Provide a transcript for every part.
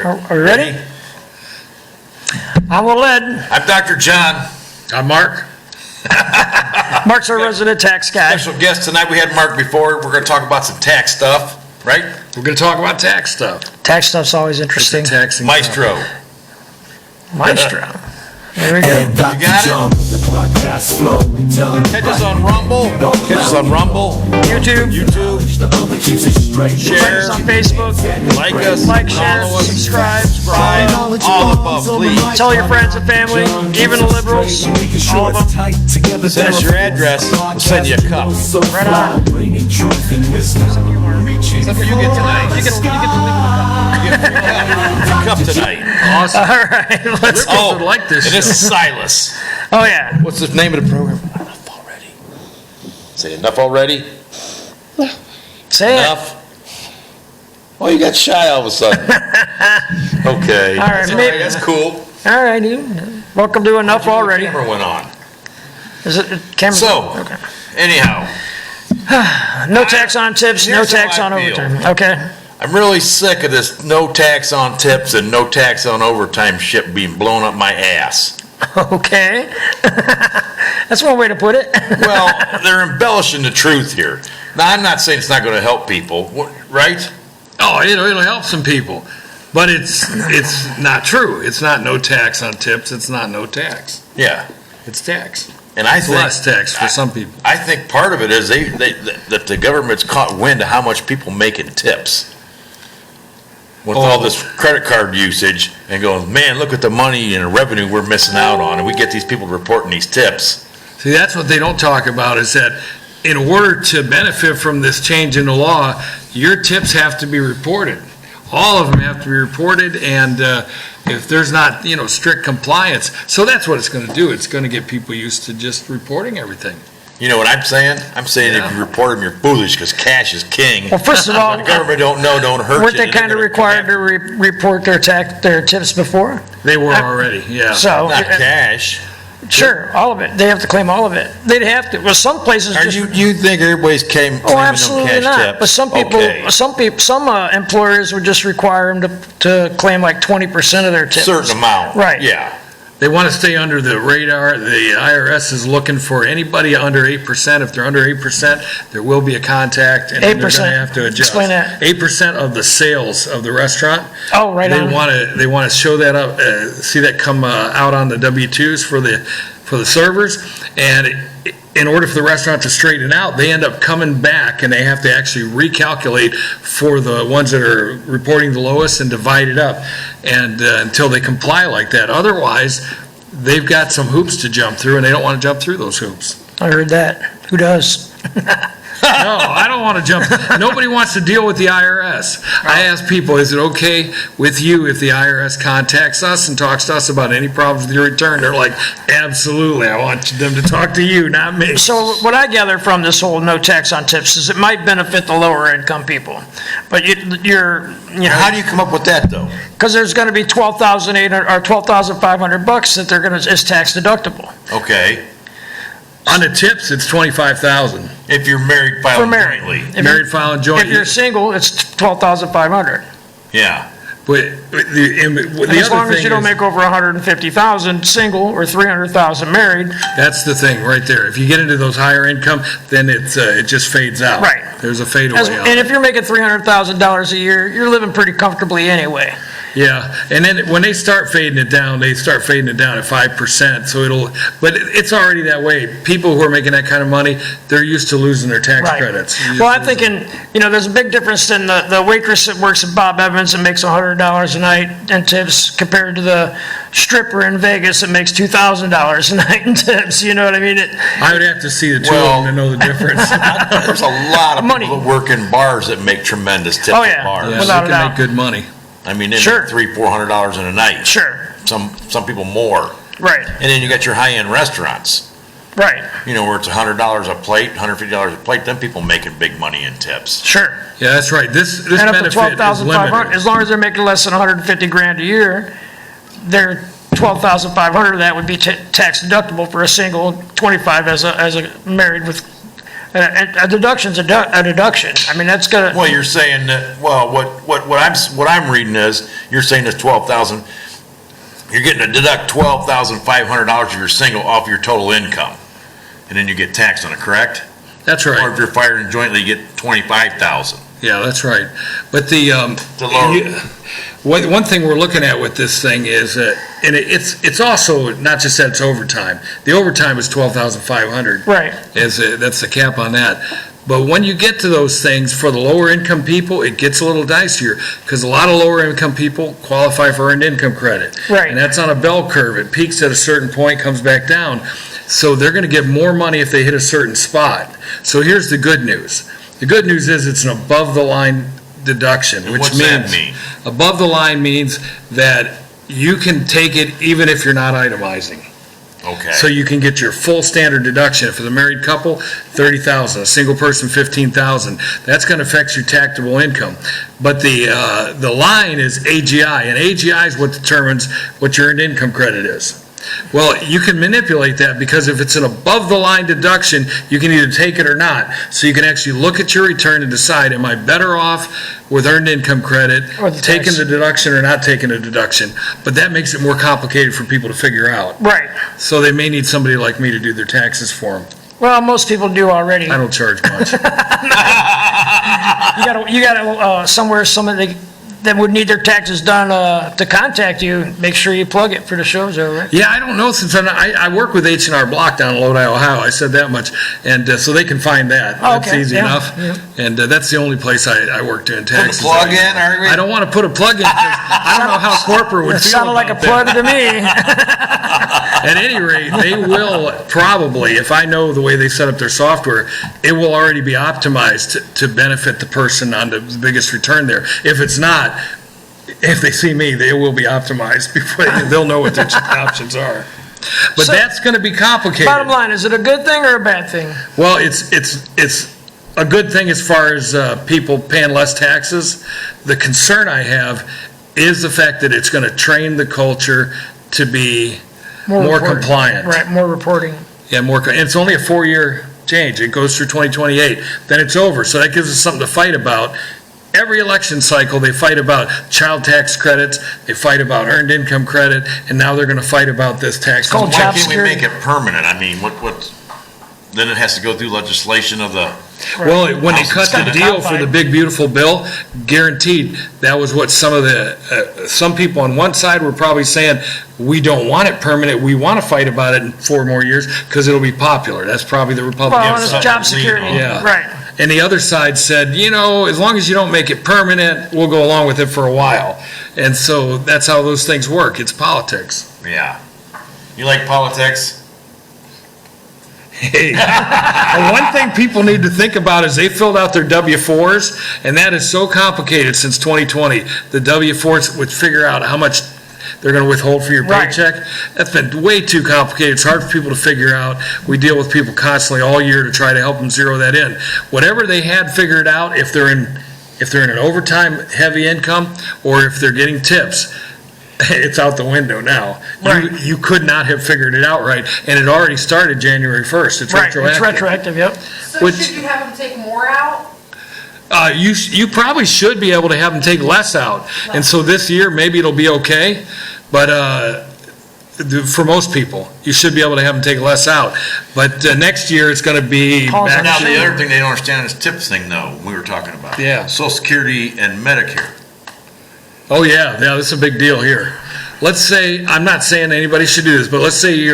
Are we ready? I'm Led. I'm Dr. John. I'm Mark. Mark's our resident tax guy. Special guest tonight. We had Mark before. We're going to talk about some tax stuff, right? We're going to talk about tax stuff. Tax stuff's always interesting. Taxing Maestro. Maestro. There we go. You got it? Catch us on Rumble. Catch us on Rumble. YouTube. Share. Like us on Facebook. Like us. Like, share, Follow us. subscribe. All above, please. Tell your friends and family, even the liberals. All of them. Send us your address. We'll send you a cup. Right on. Except for you get tonight. You get to leave with a cup tonight. Awesome. All right. Let's go. Oh, like this And this is Silas. Oh, yeah. What's the name of the program? Enough already. Say enough already? Say it. Enough. Oh, you got shy all of a sudden. Okay. All right, maybe. That's cool. All right. Welcome to Enough Already. The camera went on. Is it camera? So, Okay. anyhow. No tax on tips, no Here's how tax I on feel. overtime. Okay. I'm really sick of this no tax on tips and no tax on overtime shit being blown up my ass. Okay. That's one way to put it. Well, they're embellishing the truth here. Now, I'm not saying it's not going to help people, right? Oh, it'll help some people, but it's not true. It's not no tax on tips. It's not no tax. Yeah. It's tax. And I It's think less tax for some people. I think part of it is that the government's caught wind of how much people make in tips. With all this credit card usage and going, man, look at the money and the revenue we're missing out on, and we get these people reporting these tips. See, that's what they don't talk about, is that in order to benefit from this change in the law, your tips have to be reported. All of them have to be reported, and if there's not, strict compliance, so that's what it's going to do. It's going to get people used to just reporting everything. You know what I'm saying? I'm saying Yeah. if you report them, you're foolish because cash is king. Well, first of all, The government don't hurt you. weren't they kind of required to report their tips before? They were already, yeah. So, Not cash. sure, all of it. They have to claim all of it. They'd have to. Well, some places Are just. you think everybody's claiming Oh, them absolutely cash not. tips? But some people, Okay. some employers would just require them to claim like 20% of their tips. Certain amount. Right. Yeah. They want to stay under the radar. The IRS is looking for anybody under 8%. If they're under 8%, there will be a contact, and then they're going 8%. to have to adjust. Explain that. 8% of the sales of the restaurant. Oh, right They on. want to show that up, see that come out on the W-2s for the servers, and in order for the restaurant to straighten out, they end up coming back and they have to actually recalculate for the ones that are reporting the lowest and divide it up, and until they comply like that. Otherwise, they've got some hoops to jump through, and they don't want to jump through those hoops. I heard that. Who does? No, I don't want to jump. Nobody wants to deal with the IRS. I ask people, is it okay with you if the IRS contacts us and talks to us about any problems with your return? They're like, absolutely. I want them to talk to you, not me. So what I gather from this whole no tax on tips is it might benefit the lower income people, but How do you come up with that though? because there's going to be $12,800 or $12,500 that they're going to is tax deductible. Okay. On the tips, it's $25,000. If you're married, For filing married. jointly. If Married, filing joint. If you're single, it's $12,500. Yeah. But the As long other as thing you don't is, make over $150,000 single or $300,000 married. that's the thing right there. If you get into those higher income, then it just fades out. Right. There's a fadeaway on And it. if you're making $300,000 a year, you're living pretty comfortably anyway. Yeah, and then when they start fading it down, they start fading it down at 5%. So but it's already that way. People who are making that kind of money, they're used to losing their tax Right. credits. Well, I'm thinking, there's a big difference in the waitress that works at Bob Evans and makes $100 a night in tips compared to the stripper in Vegas that makes $2,000 a night in tips. You know what I mean? I would have to see the two Well- of them to know the difference. There's a lot of Money. people that work in bars that make tremendous tips Oh, at yeah. bars. Yeah, Without they a can doubt. make good money. I mean, they Sure. make $300-400 in a night. Sure. Some people more. Right. And then you got your high-end restaurants. Right. Where it's $100 a plate, $150 a plate. Then people making big money in tips. Sure. Yeah, that's right. This And up to benefit is $12,500, limited. as long as they're making less than $150,000 a year, they're $12,500. That would be tax deductible for a single, 25 as a married with A deduction's a deduction. I mean, that's gonna, Well, you're saying that, well, what I'm reading is, you're saying it's 12,000, you're getting to deduct $12,500 if you're single off your total income, and then you get taxed on it, correct? That's Or right. if you're firing jointly, you get 25,000. Yeah, that's right. But lower- one thing we're looking at with this thing is, and it's also not just that it's overtime. The overtime is 12,500. right, That's the cap on that. But when you get to those things, for the lower income people, it gets a little dicier, because a lot of lower income people qualify for earned income credit. Right. And that's on a bell curve. It peaks at a certain point, comes back down. So they're gonna get more money if they hit a certain spot. So here's the good news. The good news is it's an above-the-line deduction, And which what's that means, mean? above the line means that you can take it even if you're not itemizing. Okay. So you can get your full standard deduction. For the married couple, 30,000, a single person, 15,000. That's going to affect your taxable income. But the line is AGI, and AGI is what determines what your earned income credit is. Well, you can manipulate that, because if it's an above-the-line deduction, you can either take it or not. So you can actually look at your return and decide, am I better off with earned income credit, Or the taking tax. the deduction or not taking a deduction? But that makes it more complicated for people to figure out. right. So they may need somebody like me to do their taxes for them. Well, most people do already. I don't charge much. You gotta, somebody that would need their taxes done, to contact you, make sure you plug it for the shows, though, right? Yeah, I don't know, since I work with H&R Block down in Lodi, Ohio. I said that much. And so they can find that. Oh, That's okay, easy yeah, enough. yeah. And that's the only place I work doing Put a taxes. plug in, are we? I don't want to put a plug in, 'cause I don't know how corporate would It feel sounded like a about plug that. to me. At any rate, they will probably, if I know the way they set up their software, it will already be optimized to benefit the person on the biggest return there. If it's not, if they see me, they will be optimized before they'll know what their options are. But So- that's going to be complicated. Bottom line, is it a good thing or a bad thing? Well, it's a good thing as far as people paying less taxes. The concern I have is the fact that it's going to train the culture to be more reporting. compliant. Right, more reporting. Yeah, and it's only a 4-year change. It goes through 2028, then it's over. So that gives us something to fight about. Every election cycle, they fight about child tax credits, they fight about earned income credit, and now they're going to fight about this tax. called Why job can't we security. make it permanent? I mean, then it has to go through legislation of the, Well, when they cut It's gotta the be deal for codified. the big beautiful bill, guaranteed, that was what some people on one side were probably saying, we don't want it permanent, we want to fight about it in 4 more years because it'll be popular. That's probably the Well, Republican it's side. job security, Yeah. right. And the other side said, as long as you don't make it permanent, we'll go along with it for a while. And so that's how those things work. It's politics. yeah. You like politics? Hey, one thing people need to think about is they filled out their W-4s, and that is so complicated since 2020. The W-4s would figure out how much they're going to withhold for your Right. paycheck. That's been way too complicated. It's hard for people to figure out. We deal with people constantly all year to try to help them zero that in. Whatever they had figured out, if they're in an overtime heavy income or if they're getting tips, it's out the window now. Right. You could not have figured it out right, and it already started January 1st. It's Right, it's retroactive. retroactive, yep. So Which- should you have them take more out? You probably should be able to have them take less out, and so this year, maybe it'll be okay, but for most people, you should be able to have them take less out. But next year, it's going to be Calls back. on Now, the Sure. other thing they don't understand is tips thing, though, we were talking about. Yeah. Social Security and Medicare. Oh, yeah, that's a big deal here. Let's say, I'm not saying anybody should do this, but let's say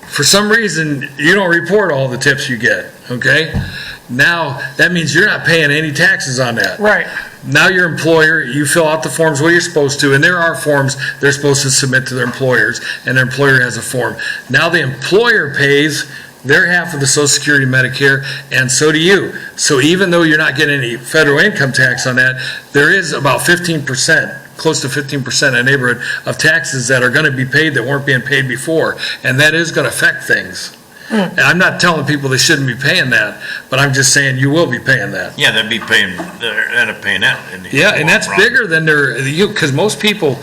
for some reason, you don't report all the tips you get, okay? Now, that means you're not paying any taxes on that. Right. Now your employer, you fill out the forms what you're supposed to, and there are forms they're supposed to submit to their employers, and their employer has a form. Now the employer pays their half of the Social Security, Medicare, and so do you. So even though you're not getting any federal income tax on that, there is about 15%, close to 15% in the neighborhood of taxes that are going to be paid that weren't being paid before, and that is going to affect things. And I'm not telling people they shouldn't be paying that, but I'm just saying you will be paying that. Yeah, they'd end up paying that. in the Yeah, and long that's run. bigger than because most people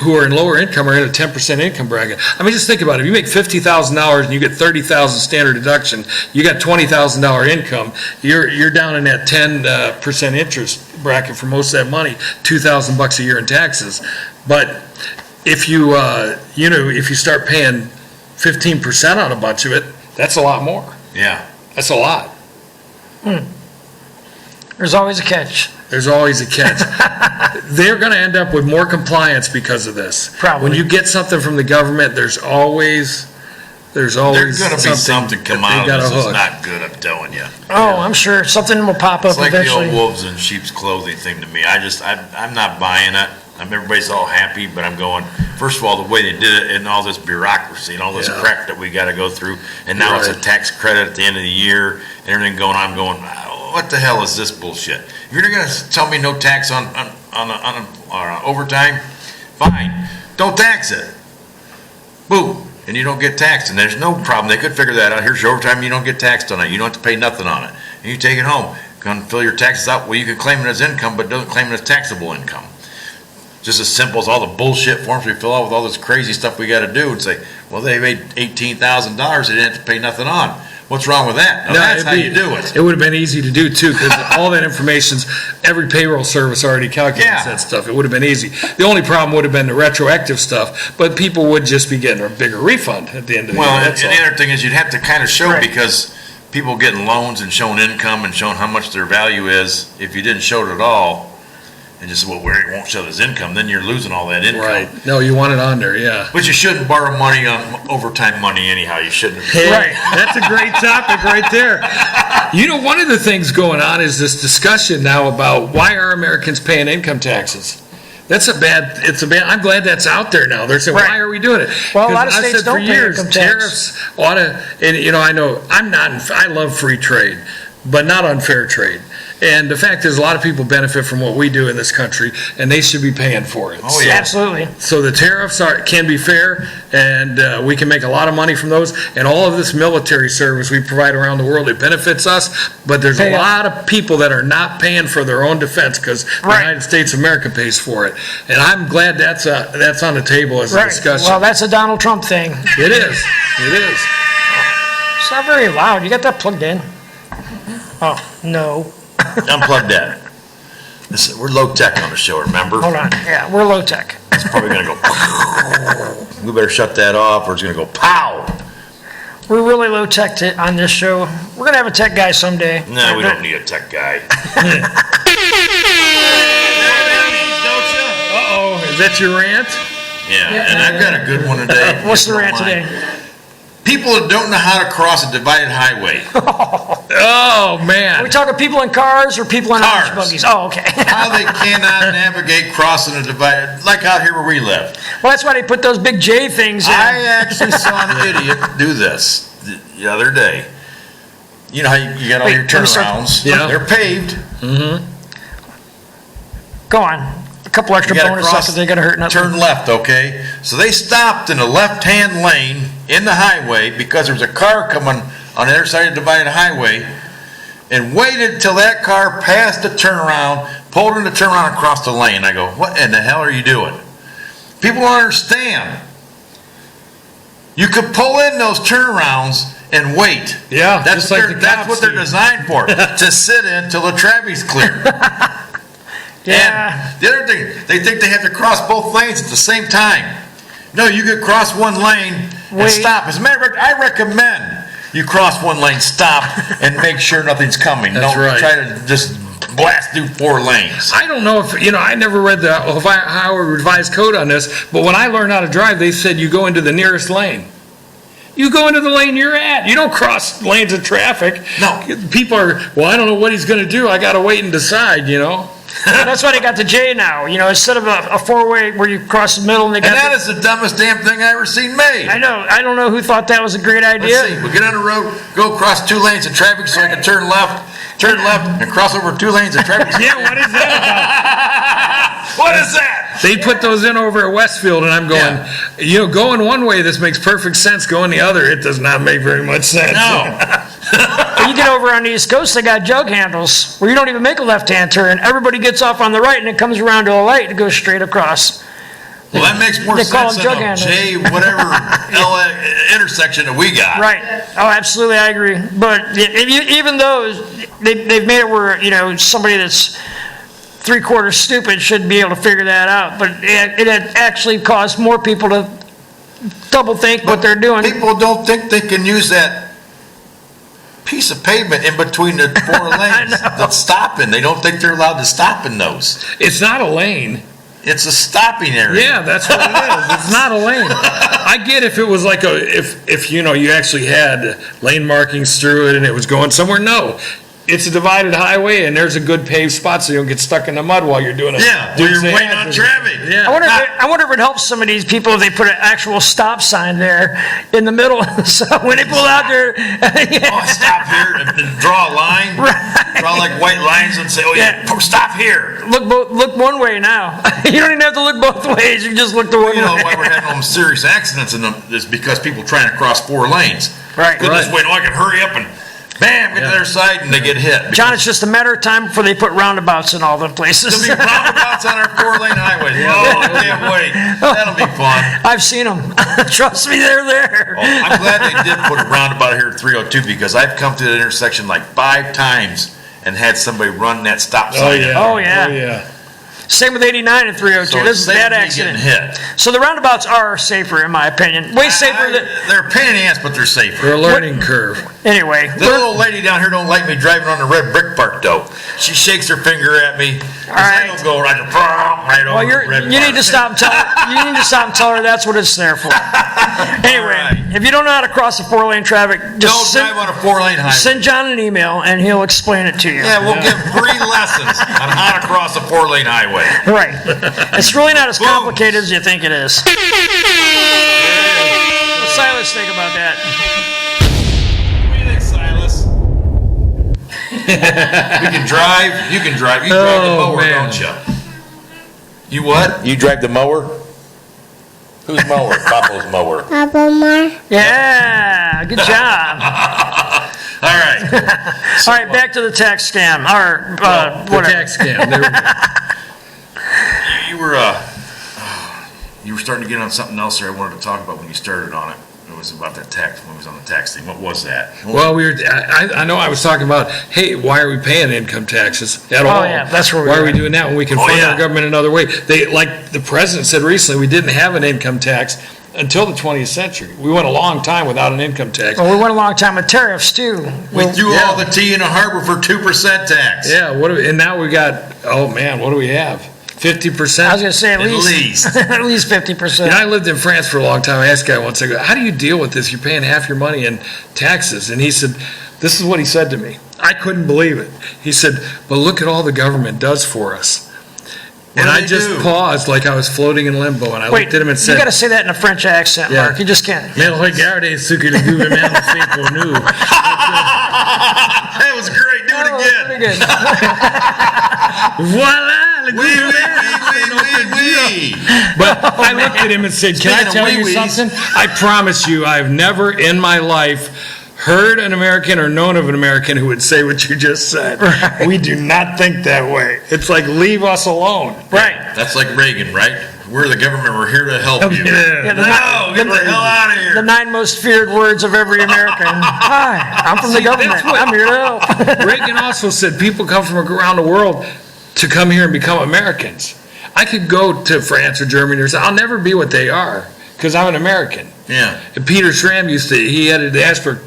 who are in lower income are in a 10% income bracket. I mean, just think about it. If you make $50,000 and you get 30,000 standard deduction, you got $20,000 income, you're down in that 10% interest bracket for most of that money, $2,000 a year in taxes. But if you, if you start paying 15% on a bunch of it, that's a lot more. Yeah. That's a lot. There's always a catch. There's always a catch. They're going to end up with more compliance because of this. Probably. When you get something from the government, there's always There's going to be something something come that out they of got this a that's hook. not good, I'm telling you. Oh, I'm sure something will pop up It's like the eventually. old wolves in sheep's clothing thing to me. I'm not buying it. Everybody's all happy, but I'm going, first of all, the way they did it and all this bureaucracy and all this Yeah. crap that we got to go through, and now it's a Right. tax credit at the end of the year and everything going on, I'm going, what the hell is this bullshit? If you're going to tell me no tax on overtime, fine, don't tax it. Boom. And you don't get taxed, and there's no problem. They could figure that out. Here's your overtime, you don't get taxed on it. You don't have to pay nothing on it. And you take it home. Come fill your taxes out. Well, you can claim it as income, but don't claim it as taxable income. Just as simple as all the bullshit forms we fill out with all this crazy stuff we got to do and say, well, they made $18,000 they didn't have to pay nothing on. What's wrong with that? Now, that's how you do it. It would have been easy to do too, because all that information's, every payroll service already calculates Yeah. that stuff. It would have been easy. The only problem would have been the retroactive stuff, but people would just be getting a bigger refund at the end of the Well, year, and that's all. the other thing is you'd have to kind of show, Right. because people getting loans and showing income and showing how much their value is, if you didn't show it at all, and just, well, where it won't show his income, then you're losing all that income. Right, no, you want it on there, yeah. But you shouldn't borrow money on overtime money anyhow, you shouldn't. Right, that's a great topic right there. You know, one of the things going on is this discussion now about why are Americans paying income taxes? It's a bad, I'm glad that's out there now. They're saying, Right. why are we doing it? Well, a lot of 'Cause I've states said for don't pay years, income tax. tariffs ought to, and I know, I love free trade, but not unfair trade. And the fact is, a lot of people benefit from what we do in this country, and they should be paying for it. Oh, yeah. Absolutely. So the tariffs can be fair, and we can make a lot of money from those. And all of this military service we provide around the world, it benefits us. But there's a Pay up. lot of people that are not paying for their own defense because the Right. United States of America pays for it. And I'm glad that's on the table as a Right. discussion. Well, that's a Donald Trump thing. It is. It is. It's not very loud. You got that plugged in? Oh, no. Unplug that. We're low tech on the show, remember? Hold on. Yeah, we're low tech. It's probably gonna go. We better shut that off or it's gonna go pow. We're really low tech on this show. We're going to have a tech guy someday. No, we don't need a tech guy. Uh-oh, is that your rant? Yeah, and I've got a good one today. What's the if you rant don't mind. today? People that don't know how to cross a divided highway. Oh, Are man. we talking people in cars or people in Cars. Irish buggies? Oh, okay. How they cannot navigate crossing a divided, like out here where we live. Well, that's why they put those big J things in. I actually saw an idiot do this the other day. You know how you got all Wait, your let me start- turnarounds? Yeah. They're paved. Go on. A couple extra You gotta bonus cross, stuff that they're going to hurt nothing. turn left, okay? So they stopped in the left-hand lane in the highway because there was a car coming on the other side of the divided highway and waited till that car passed the turnaround, pulled in the turnaround and crossed the lane. I go, what in the hell are you doing? People don't understand. You could pull in those turnarounds and wait. Yeah, That's just like the that's cops what they're do. designed for, to sit in till the traffic's clear. Yeah. And the other thing, they think they have to cross both lanes at the same time. No, you could cross one lane and Wait. stop. As a matter of fact, I recommend you cross one lane, stop, and make sure nothing's coming. That's Don't right. try to just blast through 4 lanes. I don't know if, I never read the Ohio Revised Code on this, but when I learned how to drive, they said you go into the nearest lane. You go into the lane you're at. You don't cross lanes of traffic. No. People are, well, I don't know what he's going to do. I got to wait and decide. That's why they got the J now. Instead of a four-way where you cross the middle and they And got that is the dumbest damn thing I ever seen made. I know. I don't know who thought that was a great Let's idea. see, we get on the road, go across 2 lanes of traffic so I can turn left, and cross over 2 lanes of traffic. Yeah, what is that What is that? They put those in over at Westfield, and I'm going, going one way, this makes perfect sense. Going the other, it does not make very much sense. No. When you get over on the East Coast, they got jug handles where you don't even make a left-hand turn. Everybody gets off on the right and it comes around to a light and goes straight across. Well, that makes more They call sense them than jug a handles. J whatever intersection that we got. Right. Oh, absolutely, I agree. But even those, they've made it where, somebody that's three-quarters stupid should be able to figure that out. But it had actually caused more people to double think what they're doing. People don't think they can use that piece of pavement in between the four lanes that's stopping. They don't think they're allowed to stop in those. It's not a lane. It's a stopping area. Yeah, that's what it is. It's not a lane. I get if it was like if you actually had lane markings through it and it was going somewhere. No. It's a divided highway, and there's a good paved spot so you don't get stuck in the mud while you're doing it. Yeah, when you're waiting on traffic. Yeah. I wonder if it helps some of these people if they put an actual stop sign there in the middle. So when they pull out there, Oh, stop here and draw a line. Right. Draw like white lines and say, stop here. look one way now. You don't even have to look both ways. You just look the one You know way. why we're having all them serious accidents in them is because people trying to cross four lanes. Right. Goodness, wait, I can hurry up and bam, get to their side and they get hit. John, it's just a matter of time before they put roundabouts in all the places. There'll be roundabouts on our four-lane highways. Oh, I can't wait. That'll be fun. I've seen them. Trust me, they're there. Oh, I'm glad they did put a roundabout here at 302 because I've come to that intersection like 5 times and had somebody run that stop sign. Oh, yeah. Same with 89 and 302. So This is a it's bad safe to be accident. getting hit. So the roundabouts are safer, in my opinion. Way safer than. They're a pain in the ass, but they're safer. For a learning curve. Anyway. The little lady down here don't like me driving on the red brick part, though. She shakes her finger at me. All right. I don't go right over Well, the red you part. need to stop and tell her. You need to stop and tell her that's what it's there for. Anyway, right. if you don't know how to cross the 4-lane traffic, Don't just drive on a 4-lane highway. send John an email and he'll explain it to you. Yeah, we'll give free lessons on how to cross a 4-lane highway. Right. It's really not as complicated as you think it is. What's Silas think about that? What do you think, Silas? We can drive. You can drive. You drive the mower, man. don't you? You what? You drive the mower? Whose mower? Papa's mower. Yeah, good job. All right. All right, back to the tax scam, or The whatever. tax scam. There we go. You were starting to get on something else there I wanted to talk about when you started on it. It was about that tax, when it was on the tax thing. What was that? Well, I know I was talking about, hey, why are we paying income taxes at all? yeah, that's where we Why are were. we doing that when we can Oh, fund yeah. our government another way? Like the president said recently, we didn't have an income tax until the 20th century. We went a long time without an income tax. Well, we went a long time with tariffs, too. We threw all the tea in the harbor for 2% tax. Yeah, and now we got, oh man, what do we have? 50%? I was going to say at At least. least. At least 50%. I lived in France for a long time. I asked a guy once, I go, how do you deal with this? You're paying half your money in taxes. And he said, this is what he said to me. I couldn't believe it. He said, but look at all the government does for us. And do I they just do? paused like I was floting in limbo. And I Wait, looked at him and you said, got to say that in a French accent, Yeah. Mark. You just can't. mais regardez ce que le gouvernement fait pour nous. That was great. Do it Oh, again. pretty good. Voila, le Wee, wee, gouvernement. wee, wee, wee. But I looked at him and said, can I Speaking of tell you wee-wees. something? I promise you, I've never in my life heard an American or known of an American who would say what you just said. We do not think that way. It's like, leave us alone. Right. That's like Reagan, right? We're the government. We're here to help you. Yeah, No, get the hell out of here. The 9 most feared words of every American. Hi, I'm from the See, government. that's what- I'm here to help. Reagan also said people come from around the world to come here and become Americans. I could go to France or Germany or something. I'll never be what they are because I'm an American. Yeah. And Peter Schramm he headed the Asperg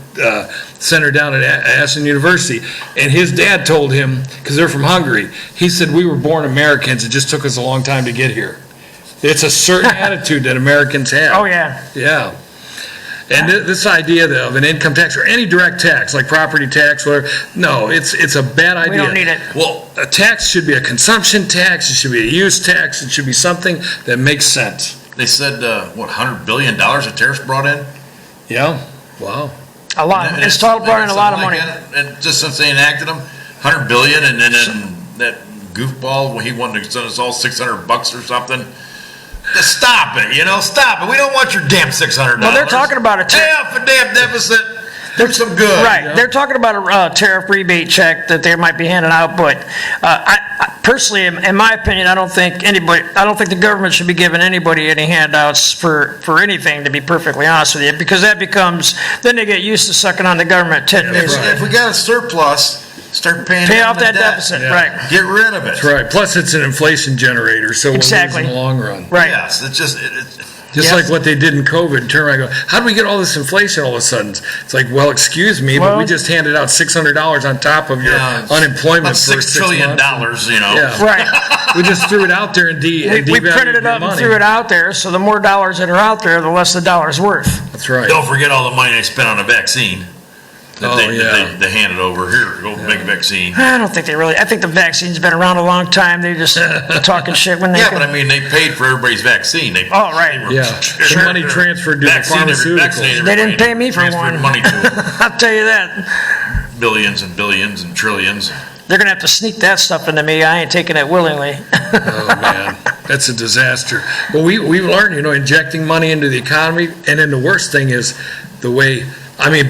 Center down at Aspen University, and his dad told him, because they're from Hungary, he said, we were born Americans, it just took us a long time to get here. It's a certain attitude that Americans have. Oh, yeah. Yeah. And this idea of an income tax or any direct tax, like property tax, whatever, no, it's a bad idea. We don't need it. Well, a tax should be a consumption tax, it should be a use tax, it should be something that makes sense. They said, $100 billion of tariffs brought in? Yeah? Wow. A lot. And It's total brought in a lot of something money. like that. And just since they enacted them, $100 billion, and then that goofball, when he wanted to send us all $600 or something. Just stop it, stop it. We don't want your damn $600. Well, they're talking about it, too. Pay off a damn deficit. do some good. Right, they're talking about a tariff rebate check that they might be handing out, but I personally, in my opinion, I don't think the government should be giving anybody any handouts for anything, to be perfectly honest with you, because that becomes, then they get used to sucking on the government tit. If we got a surplus, start paying Pay down off the that debt. deficit, right, Get rid of it. That's right. Plus, it's an inflation generator, so we'll lose Exactly. in the long run. right. Yes, it's just, Just Yes. like what they did in COVID, turn around and go, how do we get all this inflation all of a sudden? It's like, well, excuse me, but we Well- just handed out $600 on top of your unemployment about for $6 6 trillion, months. you know. Yeah. Right. We just threw it out there and We devalued printed it your up and money. threw it out there, so the more dollars that are out there, the less the dollar's worth. That's right. Don't forget all the money they spent on a vaccine. That Oh, they, yeah. that they handed over. Here, go make a vaccine. I don't think I think the vaccine's been around a long time, they just talking shit when they Yeah, can. but I mean, they paid for everybody's vaccine. Oh, right. Yeah. The money transferred to the pharmaceuticals. They didn't pay me for Transferred one. money to them. I'll tell you that. Billions and billions and trillions. They're gonna have to sneak that stuff into me, I ain't taking it willingly. Oh, man, that's a disaster. Well, we've learned, injecting money into the economy, and then the worst thing is the way,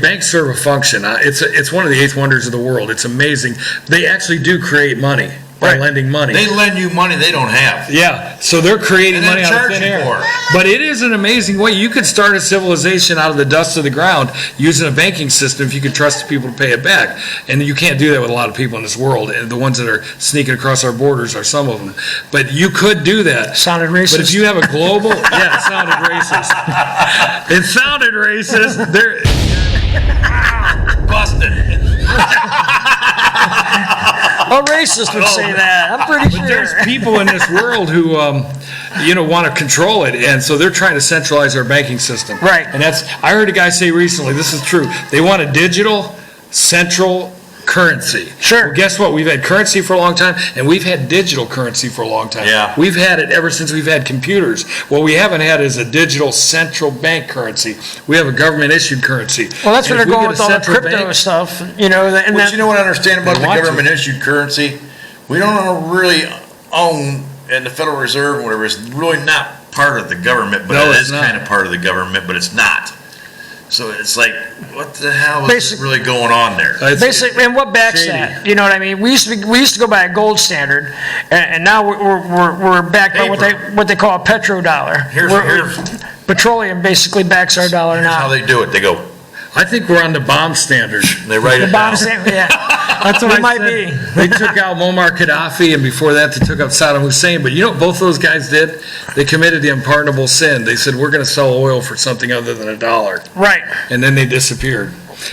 banks serve a function. It's one of the eighth wonders of the world. It's amazing. They actually do create money by Right. lending money. They lend you money they don't have. Yeah, so they're creating And then money out of charge thin you air. for it. But it is an amazing way. You could start a civilization out of the dust of the ground using a banking system if you could trust the people to pay it back. And you can't do that with a lot of people in this world. And the ones that are sneaking across our borders are some of them. But you could do that. Sounded racist. But if you have a global, yeah, it sounded racist. It sounded racist. There, Busted. A racist would say that, I'm pretty but there's sure. people in this world who, want to control it, and so they're trying to centralize our banking system. Right. And I heard a guy say recently, this is true, they want a digital central currency. Sure. Well, guess what? We've had currency for a long time, and we've had digital currency for a long time. Yeah. We've had it ever since we've had computers. What we haven't had is a digital central bank currency. We have a government-issued currency. Well, that's And where if they're we going get with a all the central crypto bank- stuff, and But that, you know what I understand about They the want to. government issued currency? We don't really own, and the Federal Reserve, whatever, is really not part of the government, but No, it it's is not. kind of part of the government, but it's not. So it's like, what the hell is Basic- really going on there? It's- basically, and what backs Shady. that? You know what I mean? We used to go by a gold standard, and now we're backed by what they call a petrodollar. Here's Petroleum basically backs our dollar how now. they do it. They go, I think we're on the bomb standard. they write The it bomb down. standard, yeah. That's what We I might said. be. They took out Muammar Gaddafi, and before that, they took out Saddam Hussein. But you know what both those guys did? They committed the unpardonable sin. They said, we're going to sell oil for something other than $1. Right. And then they disappeared.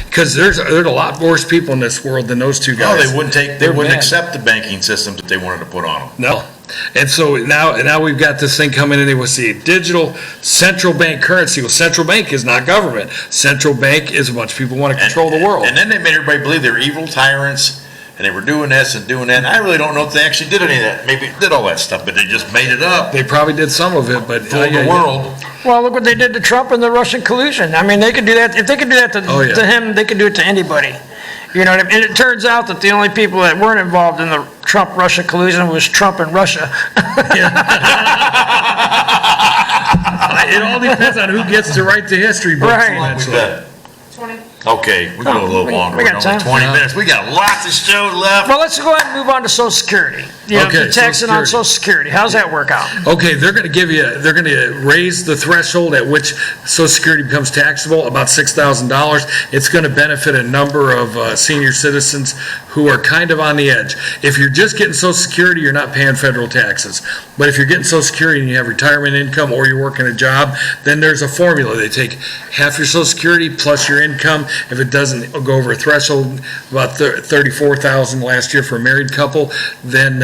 Because there's a lot worse people in this world than those two No, guys. they wouldn't They're wouldn't mad. accept the banking systems that they wanted to put on them. No. And so now we've got this thing coming in, they will see digital central bank currency. Well, central bank is not government. Central bank is a bunch of people want to control the world. And then they made everybody believe they were evil tyrants, and they were doing this and doing that. And I really don't know if they actually did any of that. Maybe did all that stuff, but they just made it up. They probably did some of it, but Fooled the world. Well, look what they did to Trump and the Russian collusion. I mean, they could do that. If they could do that to him, they could do it to anybody. You know what I mean? And it turns out that the only people that weren't involved in the Trump-Russia collusion was Trump and Russia. It all depends on who gets to write the history books Right. eventually. We got- 20. Okay, we're going a little longer. we got We're time. only 20 Yeah. minutes. We got lots of show left. Well, let's go ahead and move on to Social Security. You know, Okay, the taxing on Social Social Security. How's that work out? Okay, they're going to raise the threshold at which Social Security becomes taxable, about $6,000. It's going to benefit a number of senior citizens who are kind of on the edge. If you're just getting Social Security, you're not paying federal taxes. But if you're getting Social Security and you have retirement income or you're working a job, then there's a formula. They take half your Social Security plus your income. If it doesn't go over a threshold, about $34,000 last year for a married couple, then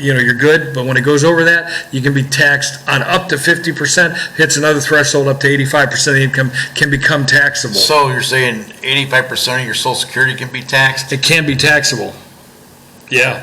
you're good. But when it goes over that, you can be taxed on up to 50%. Hits another threshold, up to 85% of the income can become taxable. So you're saying 85% of your Social Security can be taxed? It can be taxable. Yeah.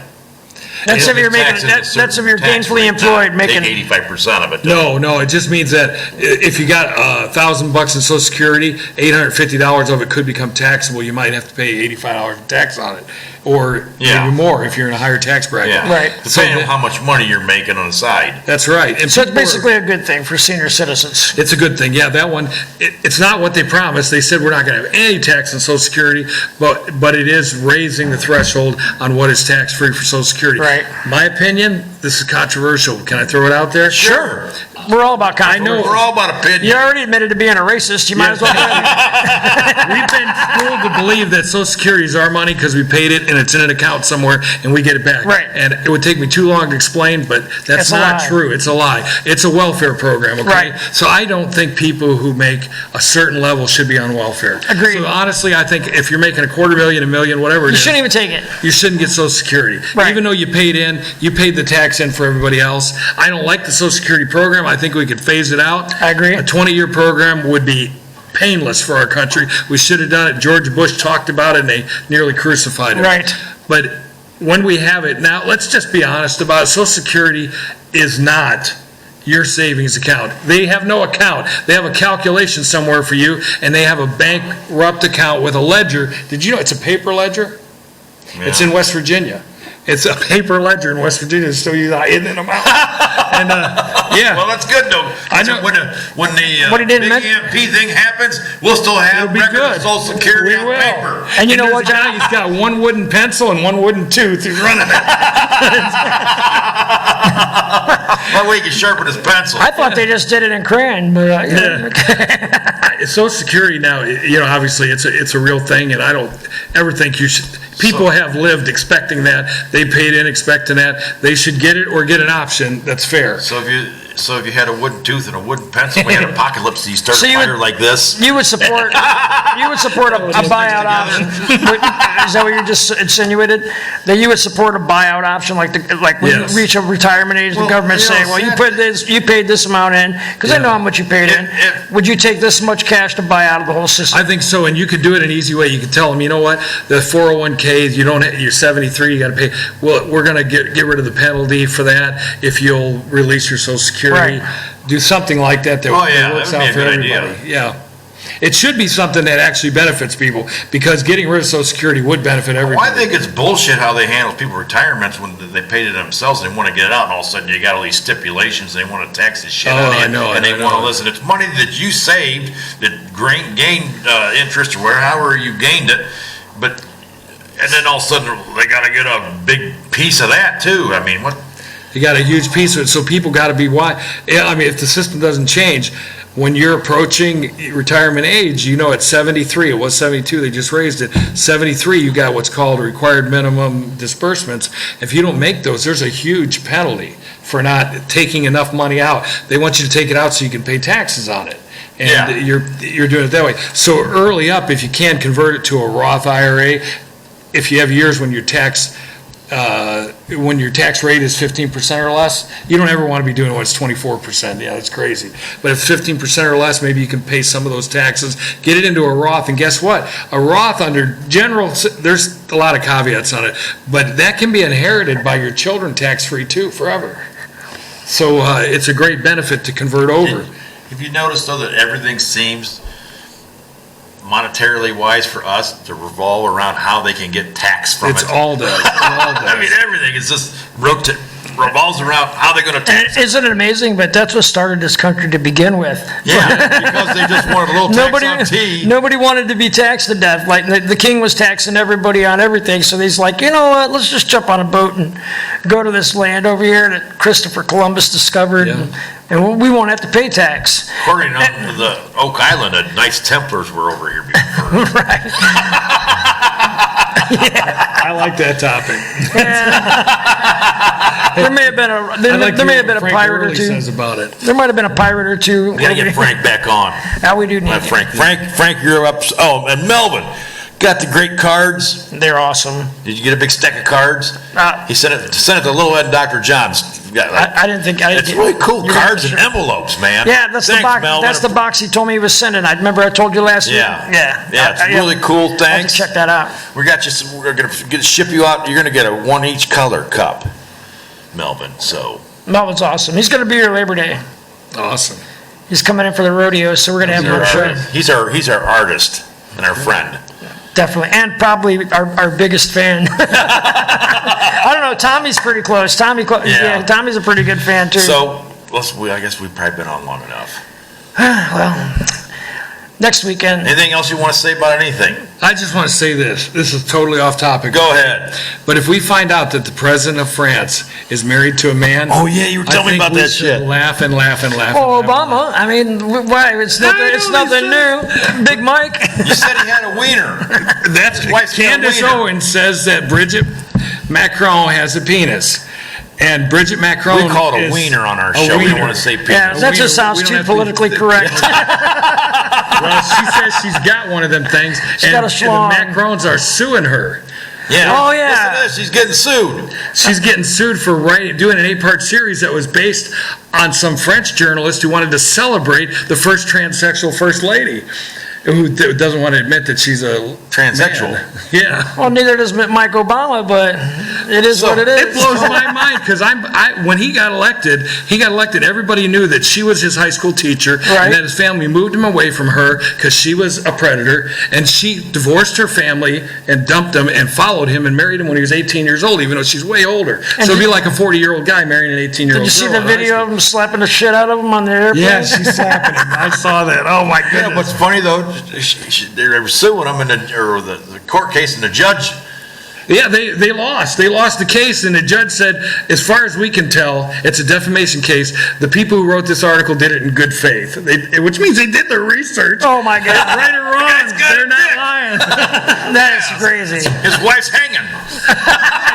That's if you're making, Taxed at a that's if certain you're tax gainfully rate, employed, not making. Take 85% of it. No, it just means that if you got $1,000 in Social Security, $850 of it could become taxable. You might have to pay $85 in tax on it. or Yeah. maybe more if you're in a higher tax bracket. Yeah. Right. Depending on how much money you're making on the side. That's right. And So it's people are- basically a good thing for senior citizens. It's a good thing, yeah, that one, it's not what they promised, they said we're not gonna have any tax on Social Security, but it is raising the threshold on what is tax-free for Social Security. Right. My opinion, this is controversial, can I throw it out there? Sure. We're all about I know. controversy. We're all about You opinion. already admitted to being a racist, you might as well. We've been fooled to believe that Social Security is our money because we paid it and it's in an account somewhere and we get it back. Right. And it would take me too long to explain, but that's It's a not lie. true. It's a lie. It's a welfare program, okay? Right. So I don't think people who make a certain level should be on welfare. Agreed. So honestly, I think if you're making $250,000, $1 million, whatever it You is, shouldn't even take it. you shouldn't get Social Security. Right. Even though you paid the tax in for everybody else. I don't like the Social Security program. I think we could phase it out. I agree. A 20-year program would be painless for our country. We should have done it. George Bush talked about it and they nearly crucified him. Right. But when we have it, now let's just be honest about it. Social Security is not your savings account. They have no account. They have a calculation somewhere for you and they have a bankrupt account with a ledger. Did you know it's a paper ledger? It's in West Virginia. It's a paper ledger in West Virginia, so you in an amount. And, yeah. Well, that's good though. I know. When the What he big didn't EMP thing happens, we'll still have It'll be record good. of Social Security We on will. paper. And you know what, There's a guy, he's got one wooden pencil and one wooden tooth. He's running it. That way he can sharpen his pencil. I thought they just did it in crayon, but, Social Security now, obviously it's a real thing, and I don't ever think you should. People have lived expecting that. They paid in expecting that. They should get it or get an option that's fair. So if you had a wooden tooth and a wooden pencil, we had an apocalypse, you start So a you would- fire like this. you would support a buyout option. Is that what you just insinuated? That you would support a buyout option, like when Yes. you reach a retirement age, the Well, government you know, saying, well, you sad- put this, you paid this amount in, because I know how much you paid in. Would you take this much cash to buy out of the whole system? I think so, and you could do it an easy way. You could tell them, you know what, the 401k, you're 73, you got to pay. Well, we're going to get rid of the penalty for that if you'll release your Social Security. Right. Do something like that Oh, yeah, that works that would be out a for good idea. everybody. Yeah. It should be something that actually benefits people, because getting rid of Social Security would benefit Well, everybody. I think it's bullshit how they handle people's retirements when they paid it themselves and they want to get it out, and all of a sudden you got all these stipulations, and they want to tax the shit Oh, out of you. I know, And they I know. want to listen. It's money that you saved, that gained interest, or however you gained it, and then all of a sudden they got to get a big piece of that too. I mean, what? You got a huge piece of it, so people got to be wise. I mean, if the system doesn't change, when you're approaching retirement age, at 73, it was 72, they just raised it, 73, you got what's called required minimum disbursements. If you don't make those, there's a huge penalty for not taking enough money out. They want you to take it out so you can pay taxes on it. And Yeah. you're doing it that way. So early up, if you can, convert it to a Roth IRA. If you have years when your tax rate is 15% or less, you don't ever want to be doing it when it's 24%. Yeah, that's crazy. But if 15% or less, maybe you can pay some of those taxes, get it into a Roth, and guess what? A Roth under general, there's a lot of caveats on it, but that can be inherited by your children tax-free too, forever. So it's a great benefit to convert over. Have you noticed though that everything seems monetarily wise for us to revolve around how they can get tax from It's it? all does. It all I mean, does. everything is just revolves around how they're going to tax. Isn't it amazing? But that's what started this country to begin with. Yeah, because they just wanted a little tax on tea. Nobody wanted to be taxed to death. Like the king was taxing everybody on everything. So he's like, you know what? Let's just jump on a boat and go to this land over here that Christopher Columbus discovered, Yeah. and we won't have to pay tax. According to the Oak Island, the Knights Templars were over here before. Right. I like that topic. There may have been a I like there may have what been a Frank pirate or Early two. says about it. There might have been a pirate or two. We gotta get Frank back on. How we do need Let Frank, you're up. Oh, and Melvin got the great cards. They're awesome. Did you get a big stack of cards? He sent it to Little Ed and Dr. John's. I didn't think. It's really cool cards and envelopes, man. Yeah, that's Thanks, the box. Melvin. That's the box he told me he was sending. I remember I told you last week. Yeah. Yeah, It's really cool. I'll have Thanks. to check that out. We got you. We're gonna ship you out. You're gonna get a one each color cup, Melvin. So Melvin's awesome. He's going to be here Labor Day. Awesome. He's coming in for the rodeo, so we're going to have him on the show. he's our artist and our friend. Definitely, and probably our biggest fan. I don't know, Tommy's pretty close. Yeah. Tommy's a pretty good fan too. So, I guess we've probably been on long enough. Well, next weekend. Anything else you want to say about anything? I just want to say this. This is totally off topic. Go ahead. But if we find out that the president of France is married to a man, Oh, yeah, you were telling me about that I think we should shit. laugh and laugh and laugh. Oh, and laugh. Obama. I mean, why? It's nothing new. Big Mike. You said he had a wiener. That's wife's got a Candace wiener. Owens says that Bridget Macron has a penis. And Bridget Macron We call it a is wiener on our a show. We don't wiener. want to say penis. Yeah, that we just don't- sounds we don't too have to- politically correct. Well, she says she's got one of them things. She's got a and schlong. the Macrons are suing her. Yeah. Oh, yeah. Listen to this. She's getting sued. She's getting sued for doing an 8-part series that was based on some French journalist who wanted to celebrate the first transsexual first lady, who doesn't want to admit that she's a Transsexual. man. Yeah. Well, neither does Mike Obama, but it is what it is. It blows my mind because when he got elected, everybody knew that she was his high school teacher, Right. and that his family moved him away from her because she was a predator, and she divorced her family and dumped him and followed him and married him when he was 18 years old, even though she's way older. So it'd be like a 40-year-old guy marrying an 18-year-old Did you see girl the in high video school. of him slapping the shit out of him on the airplane? Yeah, she's slapping him. I saw that. Oh my Yeah, goodness. what's funny though, they were suing him in the court case, and the judge. Yeah, they lost. They lost the case, and the judge said, as far as we can tell, it's a defamation case. The people who wrote this article did it in good faith, which means they did their research. Oh, my God. Right or wrong, guy's got they're a not dick. lying. That is crazy. His wife's hanging.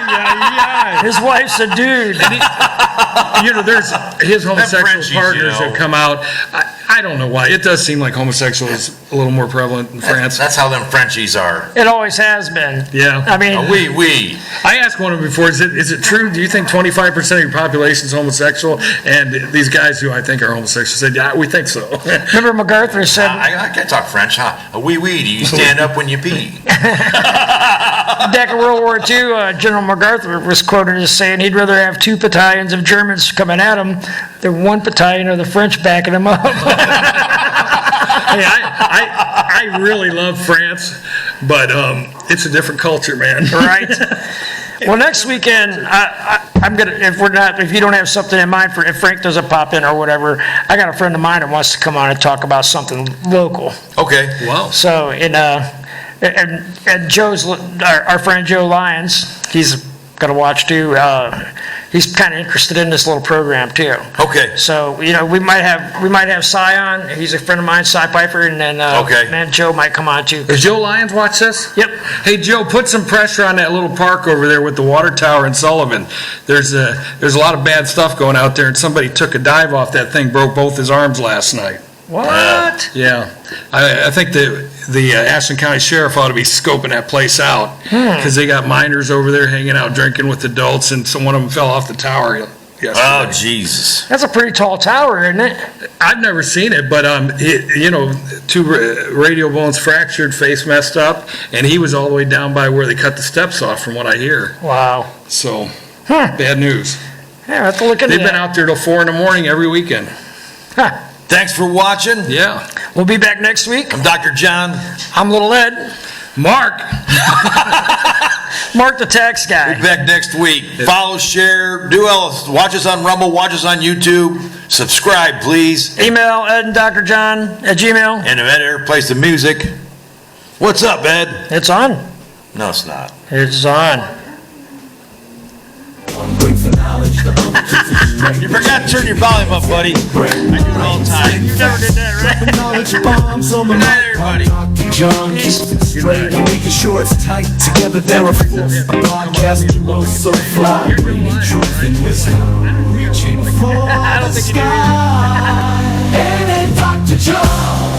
Yeah. His wife's a dude. You know, there's his homosexual Frenchies, partners you know. have come out. I don't know why. It does seem like homosexual is a little more prevalent in France. That's how them Frenchies are. It always has been. Yeah. I mean, We. I asked one of them before, is it true? Do you think 25% of your population is homosexual? And these guys who I think are homosexual said, yeah, we think so. remember MacArthur said, I can't talk French, huh? Do you stand up when you pee? back in World War II, General MacArthur was quoted as saying he'd rather have 2 battalions of Germans coming at him than 1 battalion of the French backing him up. Hey, I really love France, but it's a different culture, man. Right. Well, next weekend, I'm gonna. If you don't have something in mind for if Frank doesn't pop in or whatever, I got a friend of mine that wants to come on and talk about something local. Okay. Wow. So and Joe's our friend Joe Lyons, he's gonna watch too. He's kind of interested in this little program too. Okay. So we might have Cy on. He's a friend of mine, Cy Piper, and then Okay. man Joe might come on too. Does Joe Lyons watch this? Yep. Hey, Joe, put some pressure on that little park over there with the water tower in Sullivan. There's a lot of bad stuff going out there, and somebody took a dive off that thing, broke both his arms last night. What? Yeah. I think the Ashland County Sheriff ought to be scoping that place out because they got minors over there hanging out drinking with adults, and one of them fell off the tower yesterday. Oh, Jesus. That's a pretty tall tower, isn't it? I've never seen it, but 2 radial bones fractured, face messed up, and he was all the way down by where they cut the steps off, from what I hear. Wow. So, bad news. Yeah, I have to look into They've been that. out there till 4 a.m. every weekend. Huh. Thanks for watching. Yeah. We'll be back next week. I'm Dr. John. I'm Little Ed. Mark. Mark the tax guy. Be back next week. Follow, share, do else. Watch us on Rumble. Watch us on YouTube. Subscribe, please. Email Ed and Dr. John at Gmail. And if Ed ever plays the music, what's up, Ed? It's on. No, it's not. It's on. You forgot to turn your volume up, buddy. I do it all the time. You never did that, right? Knowledge bombs on the Good night, everybody. John keeps it straight and making sure it's tight. Together they're a force. A podcast below so fly. Bringing truth and wisdom. Reaching for the sky. And then Dr. John.